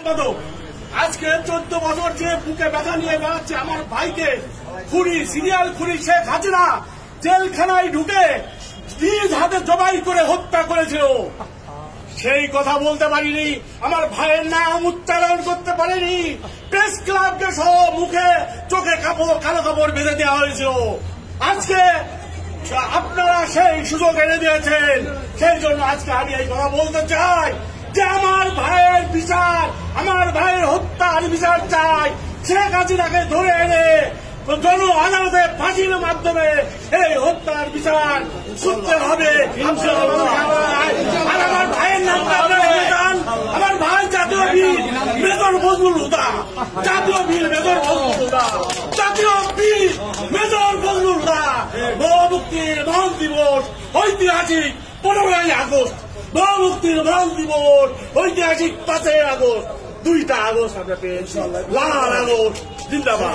সম্পাদক আজকে 14 বছর যে বুকে ব্যথা নিয়ে বেড়াচ্ছে আমার ভাইকে খুনি, সিরিয়াল খুনি শেখ হাসিনা জেলখানায় ঢুকে নিজ হাতে জবাই করে হত্যা করেছিল। সেই কথা বলতে পারিনি, আমার ভাইয়ের নাম উচ্চারণ করতে পারিনি। প্রেস ক্লাবকে সহ মুখে চোখে কালো কাপড় বেঁধে দেওয়া হয়েছিল। আজকে আপনারা সেই সুযোগ এনে দিয়েছেন, সেই জন্য আজকে আমি এই কথা বলতে চাই যে আমার ভাইয়ের বিচার, আমার ভাইয়ের হত্যার বিচার চাই। শেখ হাসিনাকে ধরে এনে জন আদালতে ফাঁসির মাধ্যমে এই হত্যার বিচার করতে হবে। আর আমার ভাইয়ের নামটা আপনারা জানান, আমার ভাই জাতীয় বীর মেজর ফজলুল হুদা, জাতীয় বীর মেজর ফজলুল হুদা, জাতীয় বীর মেজর ফজলুল হুদা। মুক্তির মহান দিবস ঐতিহাসিক 15ই আগস্ট, মুক্তির মহান দিবস ঐতিহাসিক 5ই আগস্ট, 2টা আগস্ট আমরা পেয়েছি। লাল আগস্ট জিন্দাবাদ।